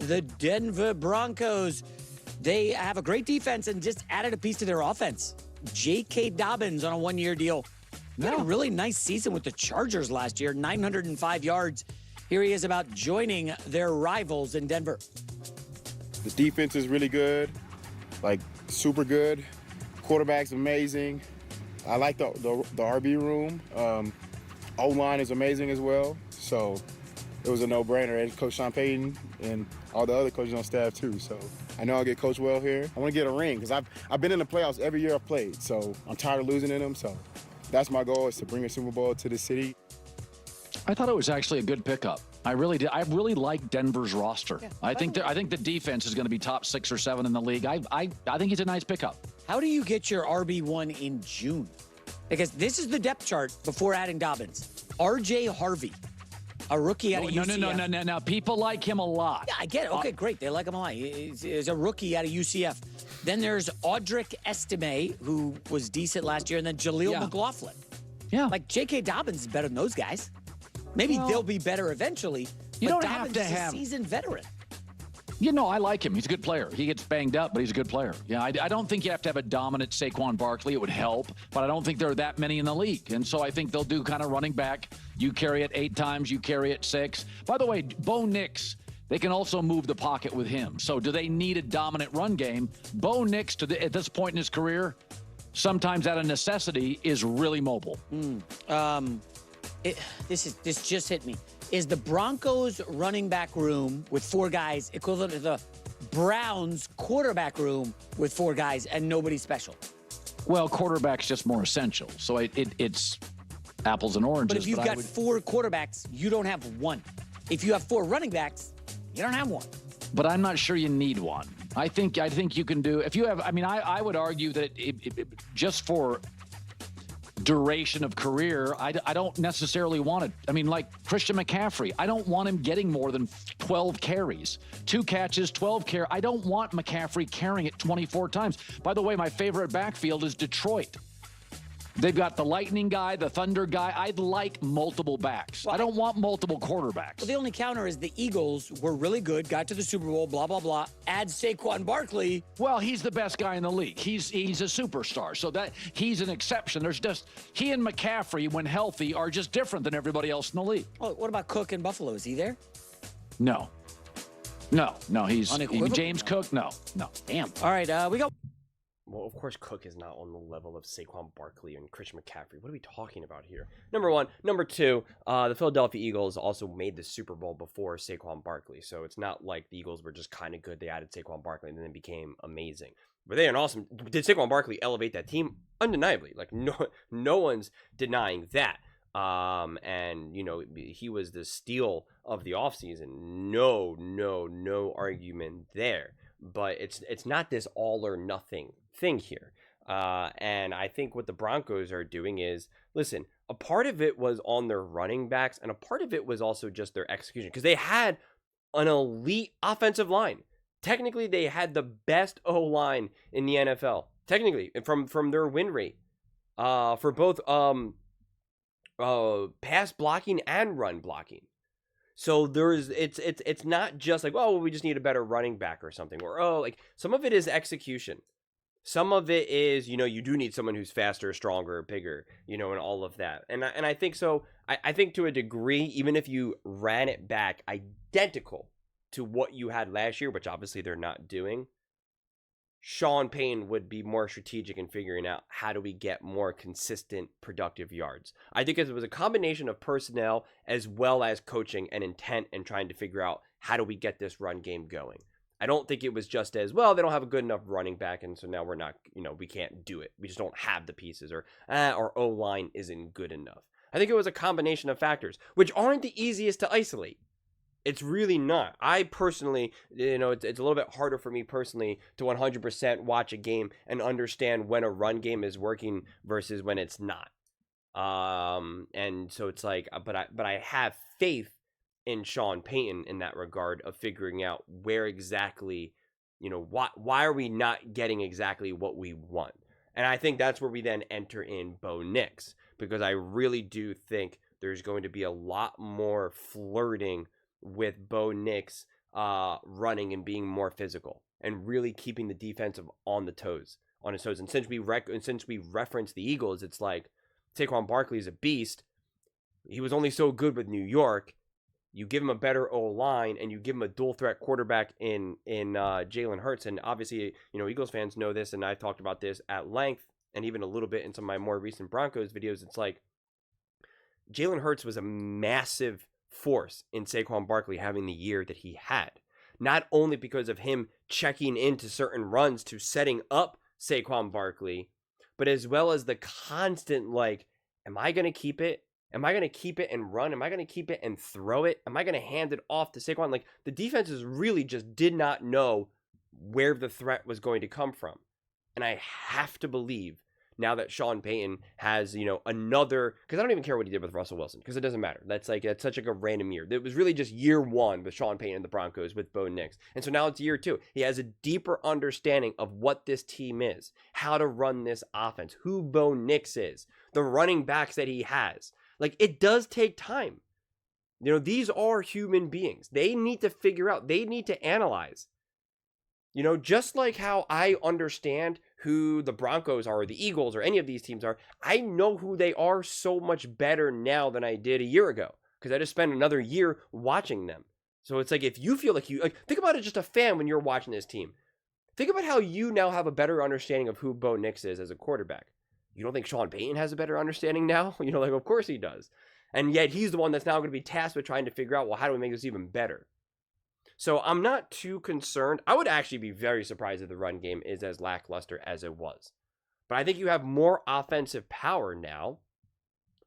the Denver Broncos. They have a great defense and just added a piece to their offense. J.K. Dobbins on a one-year deal. He had a really nice season with the Chargers last year, 905 yards. Here he is about joining their rivals in Denver. The defense is really good, like super good. Quarterback's amazing. I like the RB room. O-line is amazing as well. So it was a no-brainer. And Coach Sean Payton and all the other coaches on staff too. So I know I'll get coached well here. I want to get a ring because I've been in the playoffs every year I've played. So I'm tired of losing in them. So that's my goal, is to bring a Super Bowl to the city. I thought it was actually a good pickup. I really did. I really like Denver's roster. Yeah, I think the defense is going to be top 6 or 7 in the league. I think he's a nice pickup. How do you get your RB1 in June? Because this is the depth chart before adding Dobbins. R.J. Harvey, a rookie out of UCF. No. People like him a lot. Yeah, I get it. Okay, great. They like him a lot. He's a rookie out of UCF. Then there's Audric Estime, who was decent last year, and then Jaleel McLaughlin. Yeah. Like, J.K. Dobbins is better than those guys. Maybe they'll be better eventually, you but don't Dobbins have to is a seasoned veteran. You know, I like him. He's a good player. He gets banged up, but he's a good player. Yeah, I don't think you have to have a dominant Saquon Barkley. It would help, but I don't think there are that many in the league. And so I think they'll do kind of running back. You carry it 8 times, you carry it 6. By the way, Bo Nix, they can also move the pocket with him. So do they need a dominant run game? Bo Nix, at this point in his career, sometimes out of necessity, is really mobile. This just hit me. Is the Broncos running back room with 4 guys equivalent to the Browns quarterback room with 4 guys and nobody special? Well, quarterback's just more essential. So it's apples and oranges. But if you've got 4 quarterbacks, you don't have 1. If you have 4 running backs, you don't have 1. But I'm not sure you need 1. I think you can do, if you have, I would argue that just for duration of career, I don't necessarily want it. I mean, like Christian McCaffrey, I don't want him getting more than 12 carries. 2 catches, 12 carries. I don't want McCaffrey carrying it 24 times. By the way, my favorite backfield is Detroit. They've got the lightning guy, the thunder guy. I'd like multiple backs. Well, I don't want multiple quarterbacks. Well, the only counter is the Eagles were really good, got to the Super Bowl, blah, blah, blah. Add Saquon Barkley. Well, he's the best guy in the league. He's a superstar. So that he's an exception. There's just, he and McCaffrey, when healthy, are just different than everybody else in the league. Oh, what about Cook in Buffalo? Is he there? No, he's James Cook. No. Damn. All right, we go. Well, of course, Cook is not on the level of Saquon Barkley and Christian McCaffrey. What are we talking about here? Number 1. Number 2, the Philadelphia Eagles also made the Super Bowl before Saquon Barkley. So it's not like the Eagles were just kind of good. They added Saquon Barkley and then became amazing. But they are awesome. Did Saquon Barkley elevate that team? Undeniably. Like, no one's denying that. And, you know, he was the steal of the offseason. No argument there. But it's not this all or nothing thing here. And I think what the Broncos are doing is, listen, a part of it was on their running backs, and a part of it was also just their execution, because they had an elite offensive line. Technically, they had the best O-line in the NFL. Technically, from their win rate, for both pass blocking and run blocking. So it's not just like, oh, well, we just need a better running back or something, or like some of it is execution. Some of it is, you know, you do need someone who's faster, stronger, bigger, you know, and all of that. And I think so. I think to a degree, even if you ran it back identical to what you had last year, which obviously they're not doing, Sean Payton would be more strategic in figuring out how do we get more consistent, productive yards. I think it was a combination of personnel as well as coaching and intent and trying to figure out how do we get this run game going. I don't think it was just as, well, they don't have a good enough running back, and so now we're not, you know, we can't do it. We just don't have the pieces, or our O-line isn't good enough. I think it was a combination of factors, which aren't the easiest to isolate. It's really not. I personally, you know, it's a little bit harder for me personally to 100% watch a game and understand when a run game is working versus when it's not. And so it's like, but I have faith in Sean Payton in that regard of figuring out where exactly, you know, why are we not getting exactly what we want? And I think that's where we then enter in Bo Nix, because I really do think there's going to be a lot more flirting with Bo Nix running and being more physical and really keeping the defensive on its toes. And since we reference the Eagles, it's like Saquon Barkley is a beast. He was only so good with New York. You give him a better O-line and you give him a dual threat quarterback in Jalen Hurts. And obviously, Eagles fans know this, and I've talked about this at length and even a little bit in some of my more recent Broncos videos. It's like Jalen Hurts was a massive force in Saquon Barkley having the year that he had. Not only because of him checking into certain runs to setting up Saquon Barkley, but as well as the constant, like, am I going to keep it? Am I going to keep it and run? Am I going to keep it and throw it? Am I going to hand it off to Saquon? Like, the defenses really just did not know where the threat was going to come from. And I have to believe now that Sean Payton has, another, because I don't even care what he did with Russell Wilson, because it doesn't matter. That's such like a random year. It was really just year one with Sean Payton and the Broncos with Bo Nix. And so now it's year two. He has a deeper understanding of what this team is, how to run this offense, who Bo Nix is, the running backs that he has. Like, it does take time. These are human beings. They need to figure out, they need to analyze. Just like how I understand who the Broncos are or the Eagles or any of these teams are, I know who they are so much better now than I did a year ago because I just spent another year watching them. So it's like, if you feel like think about it just a fan when you're watching this team. Think about how you now have a better understanding of who Bo Nix is as a quarterback. You don't think Sean Payton has a better understanding now? Of course he does. And yet he's the one that's now going to be tasked with trying to figure out, well, how do we make this even better? So I'm not too concerned. I would actually be very surprised if the run game is as lackluster as it was. But I think you have more offensive power now.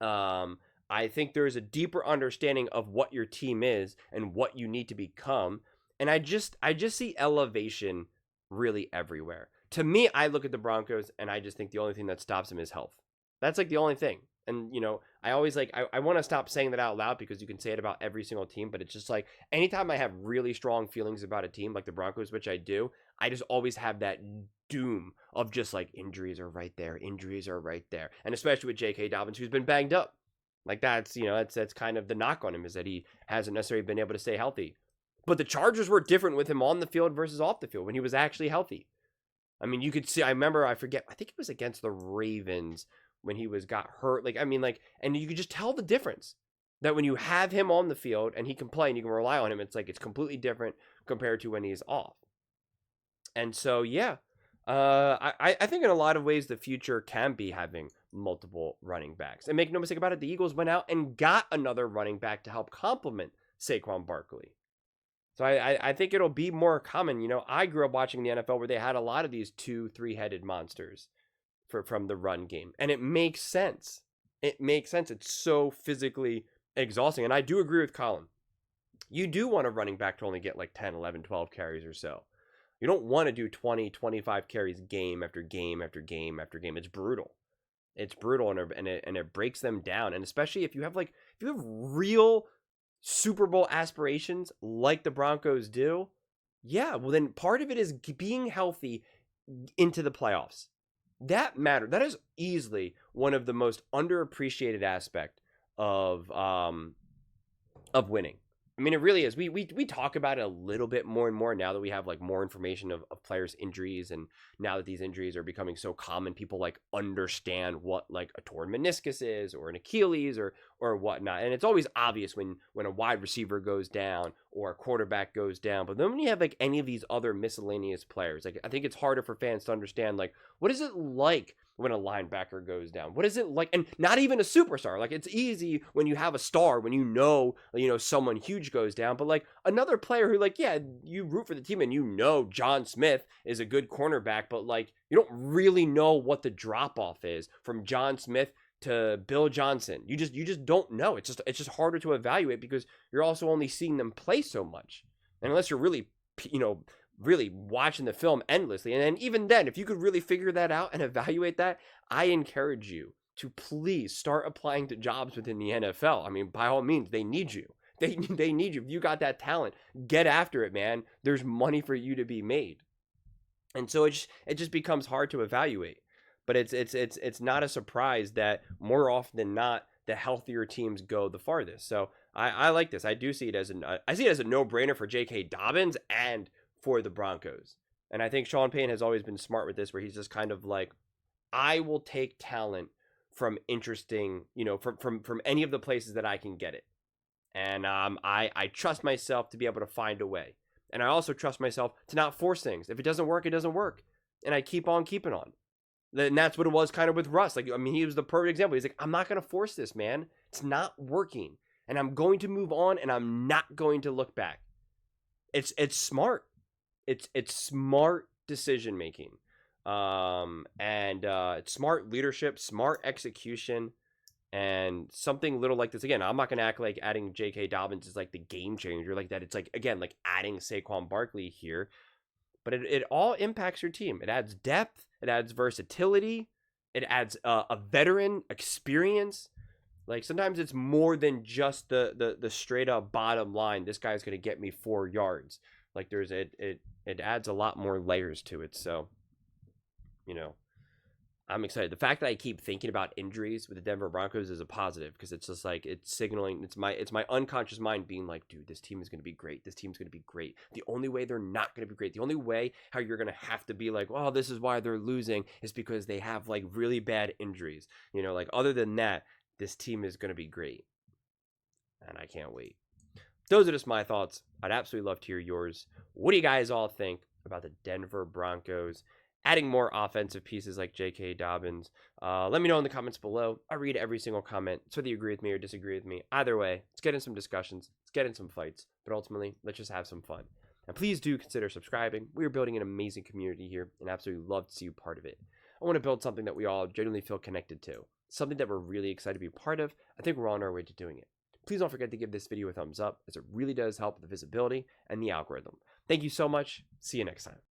I think there is a deeper understanding of what your team is and what you need to become. And I just see elevation really everywhere. To me, I look at the Broncos and I just think the only thing that stops them is health. That's like the only thing. And, I always I want to stop saying that out loud because you can say it about every single team, but it's just like anytime I have really strong feelings about a team like the Broncos, which I do, I just always have that doom of just like injuries are right there. Injuries are right there. And especially with J.K. Dobbins, who's been banged up. Like that's kind of the knock on him is that he hasn't necessarily been able to stay healthy. But the Chargers were different with him on the field versus off the field when he was actually healthy. I mean, you could see, I think it was against the Ravens when he got hurt. And you could just tell the difference that when you have him on the field and he can play and you can rely on him, it's completely different compared to when he's off. And so, yeah, I think in a lot of ways the future can be having multiple running backs. And make no mistake about it, the Eagles went out and got another running back to help complement Saquon Barkley. So I think it'll be more common. I grew up watching the NFL where they had a lot of these 2-3-headed monsters from the run game. And it makes sense. It makes sense. It's so physically exhausting. And I do agree with Colin. You do want a running back to only get like 10, 11, 12 carries or so. You don't want to do 20, 25 carries game after game after game after game. It's brutal. It's brutal and it breaks them down. And especially if you have real Super Bowl aspirations like the Broncos do, yeah, well then part of it is being healthy into the playoffs. That matters. That is easily one of the most underappreciated aspect of winning. I mean, it really is. We talk about it a little bit more and more now that we have more information of players' injuries, and now that these injuries are becoming so common, people understand what a torn meniscus is or an Achilles or whatnot. And it's always obvious when a wide receiver goes down or a quarterback goes down. But then when you have any of these other miscellaneous players, I think it's harder for fans to understand what is it like when a linebacker goes down? What is it like? And not even a superstar. It's easy when you have a star, when you know someone huge goes down, but another player who you root for the team and John Smith is a good cornerback, but you don't really know what the drop off is from John Smith to Bill Johnson. You just don't know. It's just harder to evaluate because you're also only seeing them play so much. And unless you're really really watching the film endlessly. And then even then, if you could really figure that out and evaluate that, I encourage you to please start applying to jobs within the NFL. I mean, by all means, they need you. They need you. If you got that talent, get after it, man. There's money for you to be made. And so it just becomes hard to evaluate. But it's not a surprise that more often than not, the healthier teams go the farthest. So I like this. I do see it as I see it as a no-brainer for J.K. Dobbins and for the Broncos. And I think Sean Payton has always been smart with this, where he's just kind of like, I will take talent from interesting, from any of the places that I can get it. And I trust myself to be able to find a way. And I also trust myself to not force things. If it doesn't work, it doesn't work. And I keep on keeping on. And that's what it was kind of with Russ. Like, I mean, he was the perfect example. He's like, I'm not going to force this, man. It's not working. And I'm going to move on, and I'm not going to look back. It's smart. It's smart decision making. And it's smart leadership, smart execution. And something little like this, again, I'm not going to act like adding J.K. Dobbins is like the game changer like that. It's like, again, like adding Saquon Barkley here. But it all impacts your team. It adds depth. It adds versatility. It adds a veteran experience. Like, sometimes it's more than just the straight up bottom line. This guy's going to get me 4 yards. Like, it adds a lot more layers to it. So, I'm excited. The fact that I keep thinking about injuries with the Denver Broncos is a positive, because it's just like, it's signaling, it's my unconscious mind being like, dude, this team is going to be great. This team's going to be great. The only way they're not going to be great, the only way how you're going to have to be like, oh, this is why they're losing, is because they have like really bad injuries. Like, other than that, this team is going to be great. And I can't wait. Those are just my thoughts. I'd absolutely love to hear yours. What do you guys all think about the Denver Broncos adding more offensive pieces like J.K. Dobbins? Let me know in the comments below. I read every single comment, so whether you agree with me or disagree with me. Either way, let's get in some discussions. Let's get in some fights. But ultimately, let's just have some fun. And please do consider subscribing. We are building an amazing community here, and absolutely love to see you part of it. I want to build something that we all genuinely feel connected to. Something that we're really excited to be part of. I think we're on our way to doing it. Please don't forget to give this video a thumbs up, as it really does help with the visibility and the algorithm. Thank you so much. See you next time.